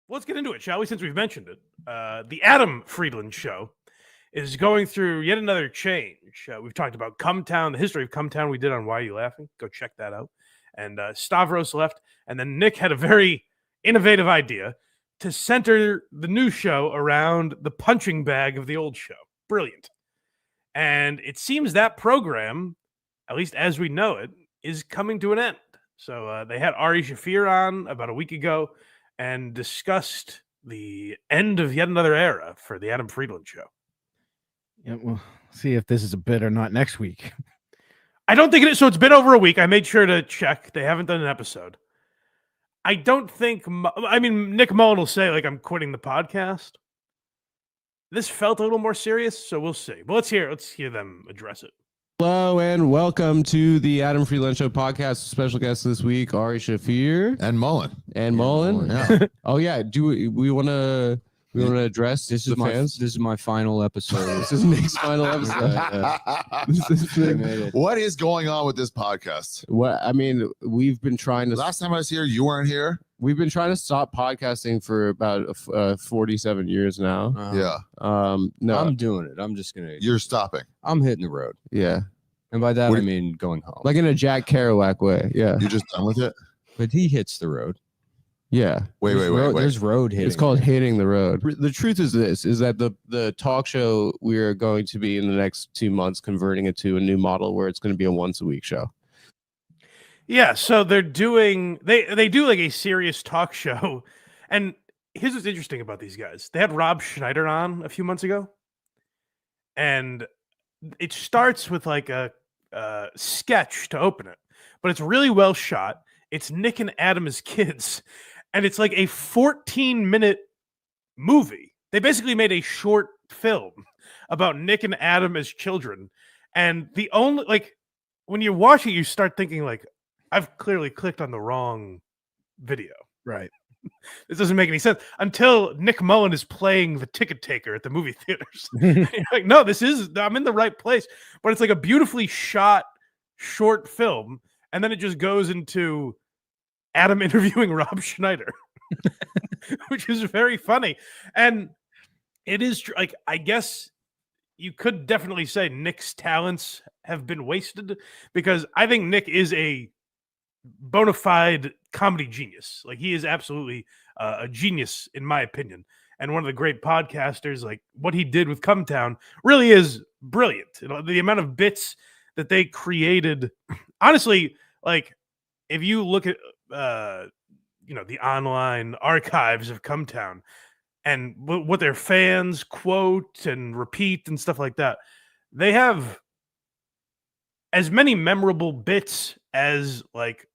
let's get into it, shall we? Since we've mentioned it, the Adam Friedland show is going through yet another change. We've talked about Cumtown, the history of Cumtown we did on Why Are You Laughing? Go check that out. And Stavros left, and then Nick had a very innovative idea to center the new show around the punching bag of the old show. Brilliant. And it seems that program, at least as we know it, is coming to an end. So they had Ari Shaffir on about a week ago and discussed the end of yet another era for the Adam Friedland show. Yeah, we'll see if this is a bit or not next week. I don't think it is. So it's been over a week. I made sure to check. They haven't done an episode. I don't think, Nick Mullen will say, like, I'm quitting the podcast. This felt a little more serious, so we'll see. But let's hear them address it. Hello and welcome to the Adam Friedland Show podcast. Special guest this week, Ari Shaffir and Mullen. Yeah. Oh yeah. Do we want to address this the fans? This is my final episode. This is Nick's final episode. What is going on with this podcast? We've been trying to. Last time I was here, you weren't here. We've been trying to stop podcasting for about 47 years now. Yeah. No, I'm doing it. I'm just gonna. You're stopping. I'm hitting the road, yeah, and by that I mean going home. like in a Jack Kerouac way. Yeah. You're just done with it. But he hits the road. Yeah. Wait. There's road hitting. It's called hitting the road. The truth is that the talk show we are going to be in the next 2 months converting it to a new model where it's going to be a once a week show. Yeah, so they're doing they do like a serious talk show. And here's what's interesting about these guys. They had Rob Schneider on a few months ago. And it starts with like a sketch to open it, but it's really well shot. It's Nick and Adam as kids, and it's like a 14-minute movie. They basically made a short film about Nick and Adam as children. And the only, like, when you watch it, you start thinking like, I've clearly clicked on the wrong video. Right. This doesn't make any sense until Nick Mullen is playing the ticket taker at the movie theaters. You're like, no, I'm in the right place. But it's like a beautifully shot short film. And then it just goes into Adam interviewing Rob Schneider, which is very funny. And it is like, I guess you could definitely say Nick's talents have been wasted, because I think Nick is a bona fide comedy genius. Like, he is absolutely a genius in my opinion, and one of the great podcasters. Like, what he did with Cumtown really is brilliant. The amount of bits that they created, honestly, like, if you look at the online archives of Cumtown and what their fans quote and repeat and stuff like that, they have as many memorable bits as like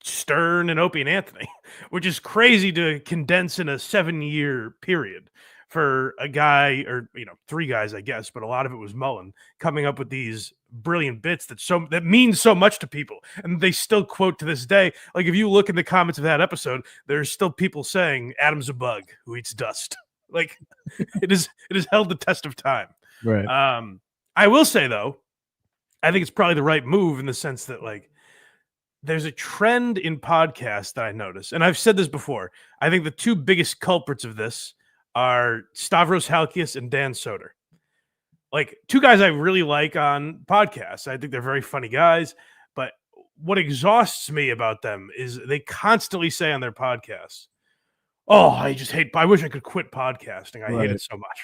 Stern and Opie and Anthony, which is crazy to condense in a 7-year period for a guy, or 3 guys, I guess, but a lot of it was Mullen coming up with these brilliant bits that mean so much to people, and they still quote to this day. Like, if you look in the comments of that episode, there's still people saying Adam's a bug who eats dust. Like, it has held the test of time. Right. I will say though, I think it's probably the right move in the sense that, like, there's a trend in podcasts that I notice, and I've said this before. I think the 2 biggest culprits of this are Stavros Halkias and Dan Soder. Like, 2 guys I really like on podcasts. I think they're very funny guys, but what exhausts me about them is they constantly say on their podcasts, "Oh, I wish I could quit podcasting. I hate it so much."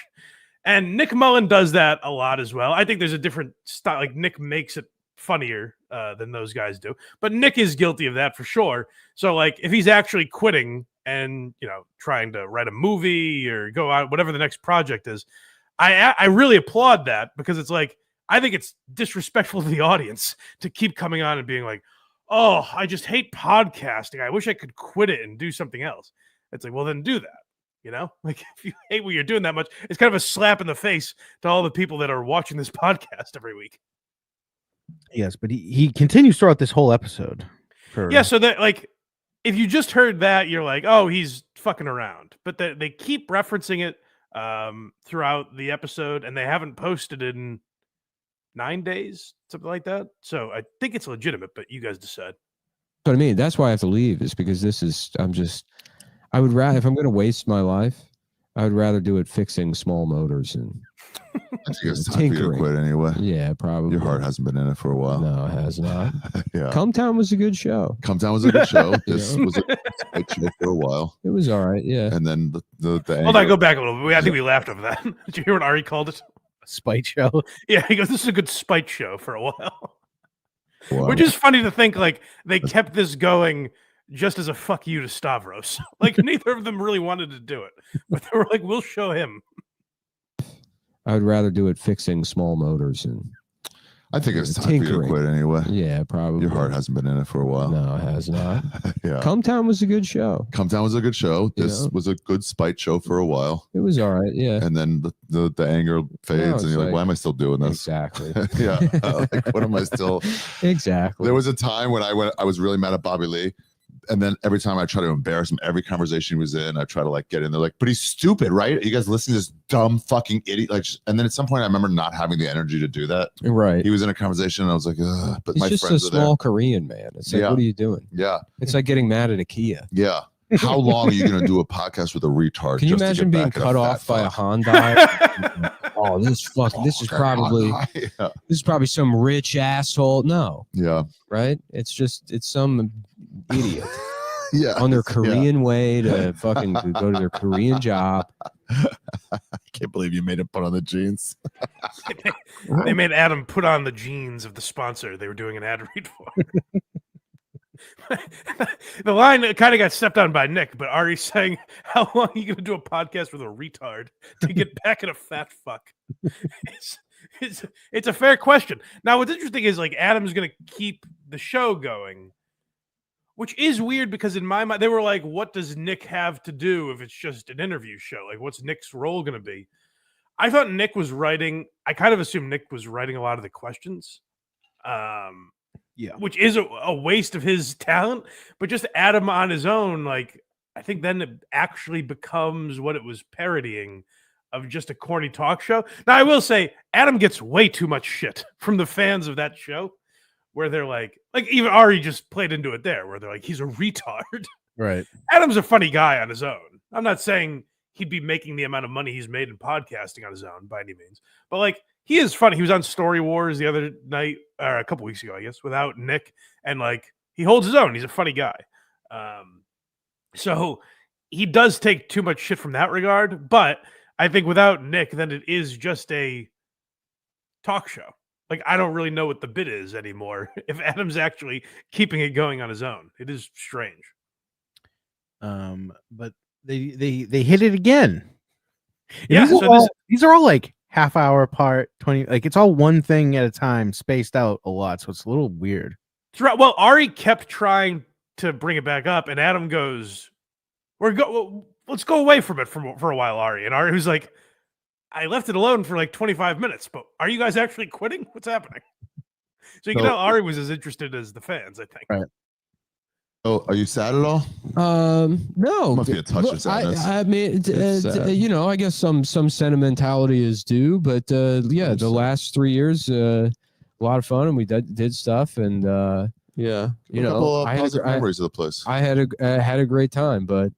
And Nick Mullen does that a lot as well. I think there's a different style. Like, Nick makes it funnier than those guys do, but Nick is guilty of that for sure. So, like, if he's actually quitting and trying to write a movie or go out, whatever the next project is, I really applaud that, because it's like, I think it's disrespectful to the audience to keep coming on and being like, "Oh, I just hate podcasting. I wish I could quit it and do something else." It's like, well, then do that. Like, if you hate what you're doing that much, it's kind of a slap in the face to all the people that are watching this podcast every week. Yes, but he continues throughout this whole episode. So that, like, if you just heard that, you're like, oh, he's fucking around. But they keep referencing it throughout the episode, and they haven't posted in 9 days, something like that. So I think it's legitimate, but you guys decide. What I mean, that's why I have to leave, is because I would rather, if I'm going to waste my life, I would rather do it fixing small motors and I think it's time for you to tinkering. quit anyway. Yeah, probably. Your heart hasn't been in it for a while. No, it has not. Yeah. Come Town was a good show. Come Down was a good show. This know? was a good show for a while. It was all right. Yeah. And then the Hold on, go back a little bit. I think we laughed over that. Did you hear what Ari called it? Spite show. Yeah, he goes, "This is a good spite show for a while," Wow. which is funny to think. Like they kept this going just as a fuck you to Stavros. Like neither of them really wanted to do it, but they were like, "We'll show him." I would rather do it fixing small motors and I think it's time for you to tinkering. quit anyway. yeah, probably. Your heart hasn't been in it for a while. No, it has not. Yeah. Come Town was a good show. Come Down was a good show. You This know? was a good spite show for a while. It was all right. Yeah. And then the anger fades, it's and you're like, like- why am I still doing this? Exactly. Yeah. Like, what am I still? Exactly. There was a time when I was really mad at Bobby Lee. And then every time I try to embarrass him, every conversation he was in, I try to like get in there, like, but he's stupid, right? You guys listen to this dumb fucking idiot. Like, and then at some point, I remember not having the energy to do that. right. He was in a conversation, and I was like, ugh, but It's my just a friends are there. small Korean man. It's like, Yeah. what are you doing? Yeah, It's like getting mad at a Kia. yeah. How long are you going to do a podcast with a retard? Can you just to imagine get being back at cut fat off by a fuck? Hyundai? Oh, this is Okay, probably yeah. this is probably some rich asshole. No, Yeah, right? It's some idiot yeah. on their Yeah. Korean way to fucking go to their Korean job. I can't believe you made him put on the jeans. They made Adam put on the jeans of the sponsor they were doing an ad read for. The line kind of got stepped on by Nick, but Ari's saying, "How long are you going to do a podcast with a retard to get back at a fat fuck?" It's a fair question. Now, what's interesting is like Adam's going to keep the show going, which is weird because in my mind they were like, "What does Nick have to do if it's just an interview show? Like, what's Nick's role going to be?" I thought Nick was writing. I kind of assumed Nick was writing a lot of the questions. Yeah. Which is a waste of his talent, but just Adam on his own, like I think then it actually becomes what it was parodying of just a corny talk show. Now I will say Adam gets way too much shit from the fans of that show, where they're like even Ari just played into it there, where they're like, he's a retard. Right. Adam's a funny guy on his own. I'm not saying he'd be making the amount of money he's made in podcasting on his own by any means, but like he is funny. He was on Story Wars the other night, or a couple weeks ago, I guess, without Nick, and like he holds his own. He's a funny guy. So he does take too much shit from that regard, but I think without Nick, then it is just a talk show. Like I don't really know what the bit is anymore. If Adam's actually keeping it going on his own, it is strange. But they hit it again. And Yeah, these are, so all, these are all like half hour apart, 20, like it's all one thing at a time, spaced out a lot, so it's a little weird. Well, Ari kept trying to bring it back up, and Adam goes, let's go away from it for a while, Ari." And Ari was like, "I left it alone for like 25 minutes, but are you guys actually quitting? What's happening?" So you can tell Ari was as interested as the fans, I think. Right. Oh, are you sad at all? No, Must be a touch of Look, sadness. I mean, It's sad. you know, I guess some sentimentality is due, but yeah, the last 3 years, a lot of fun, and we did stuff, and Yeah. you a couple know, of positive memories of the place. I had a great time, but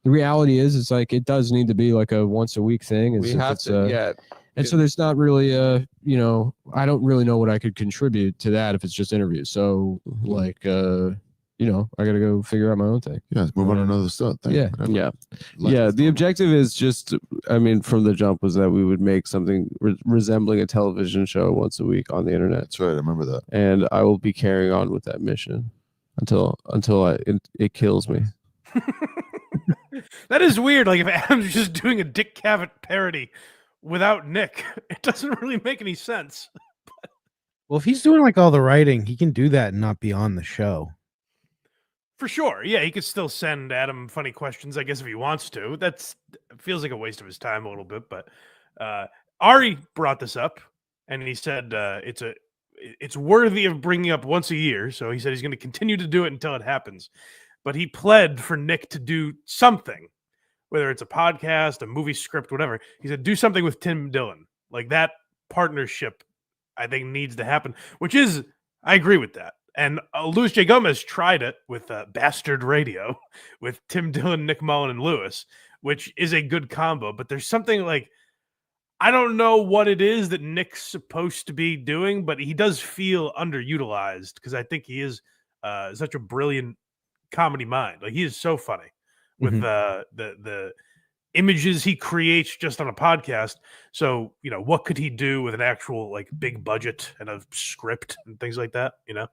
the reality is, it's like it does need to be like a once a week thing. We have to. Yeah. And so there's not really you know, I don't really know what I could contribute to that if it's just interviews. So like you know, I got to go figure out my own thing. Yeah, move on to another stuff. Yeah. Yeah. Yeah. The objective is just, I mean, from the jump was that we would make something resembling a television show once a week on the internet. That's right. I remember that. And I will be carrying on with that mission until it kills me. That is weird. Like if Adam's just doing a Dick Cavett parody without Nick, it doesn't really make any sense. Well, if he's doing like all the writing, he can do that and not be on the show. For sure. Yeah, he could still send Adam funny questions, I guess, if he wants to. That feels like a waste of his time a little bit. But Ari brought this up, and he said it's worthy of bringing up once a year. So he said he's going to continue to do it until it happens. But he pled for Nick to do something, whether it's a podcast, a movie script, whatever. He said, do something with Tim Dillon. Like that partnership, I think, needs to happen, which is, I agree with that. And Louis J. Gomez tried it with Bastard Radio with Tim Dillon, Nick Mullen, and Louis, which is a good combo. But there's something like, I don't know what it is that Nick's supposed to be doing, but he does feel underutilized because I think he is such a brilliant comedy mind. Like, he is so funny with the images he creates just on a podcast. So, you know, what could he do with an actual like big budget and a script and things like that? You know,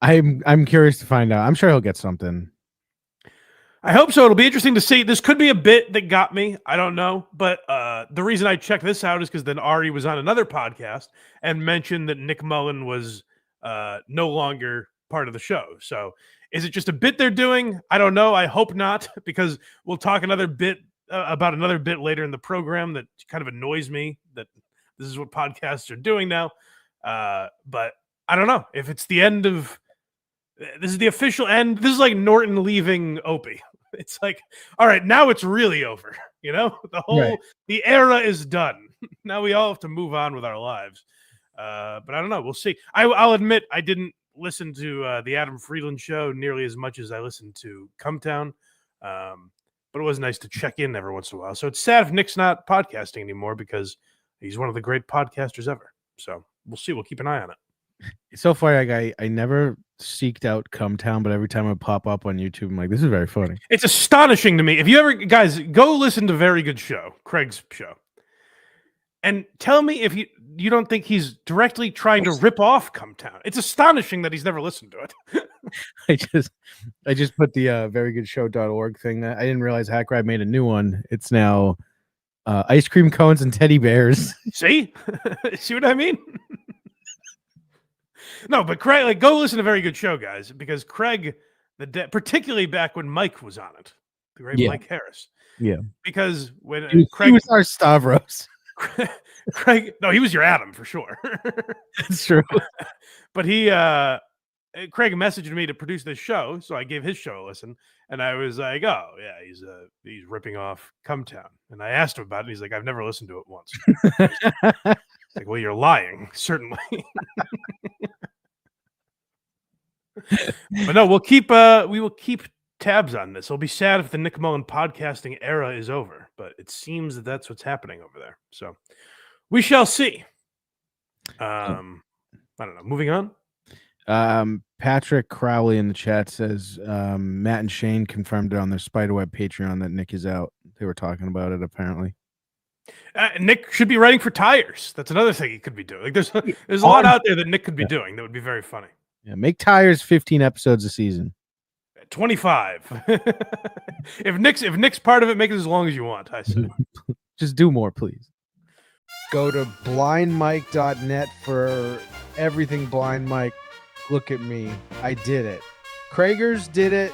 I'm curious to find out. I'm sure he'll get something. I hope so. It'll be interesting to see. This could be a bit that got me. I don't know. But the reason I checked this out is because then Ari was on another podcast and mentioned that Nick Mullen was no longer part of the show. So is it just a bit they're doing? I don't know. I hope not, because we'll talk another bit about another bit later in the program that kind of annoys me that this is what podcasts are doing now. But I don't know if it's the end of this is the official end. This is like Norton leaving Opie. It's like, all right, now it's really over. You know, the era is done. Now we all have to move on with our lives. But I don't know. We'll see. I'll admit I didn't listen to the Adam Friedland show nearly as much as I listened to Come Town. But it was nice to check in every once in a while. So it's sad if Nick's not podcasting anymore because he's one of the great podcasters ever. So we'll see. We'll keep an eye on it. It's so funny. Like I never seeked out Come Town, but every time I pop up on YouTube, I'm like, this is very funny. It's astonishing to me. If you ever, guys, go listen to Very Good Show, Craig's show, and tell me if you don't think he's directly trying to rip off Come Town. It's astonishing that he's never listened to it. I just put the verygoodshow.org thing. I didn't realize HACKRIDE made a new one. It's now ice cream cones and teddy bears. See? See what I mean? No, but Craig, like, go listen to Very Good Show, guys, because Craig, particularly back when Mike was on it, the great Mike Harris. Yeah. Because when Craig, he was our Stavros. Craig, no, he was your Adam for sure. That's true. But Craig messaged me to produce this show, so I gave his show a listen, and I was like, "Oh yeah, he's ripping off Come Town." And I asked him about it, and he's like, "I've never listened to it once." Like, well, you're lying, certainly. But no, we will keep tabs on this. It'll be sad if the Nick Mullen podcasting era is over, but it seems that that's what's happening over there. So we shall see. I don't know. Moving on. Patrick Crowley in the chat says Matt and Shane confirmed it on their Spiderweb Patreon that Nick is out. They were talking about it apparently. Nick should be writing for Tires. That's another thing he could be doing. Like there's a lot out there that Nick could be doing that would be very funny. Yeah, make Tires 15 episodes a season. 25. If Nick's part of it, make it as long as you want. I say. Just do more, please. Go to blindmike.net for everything Blind Mike. Look at me. I did it. Kragers did it.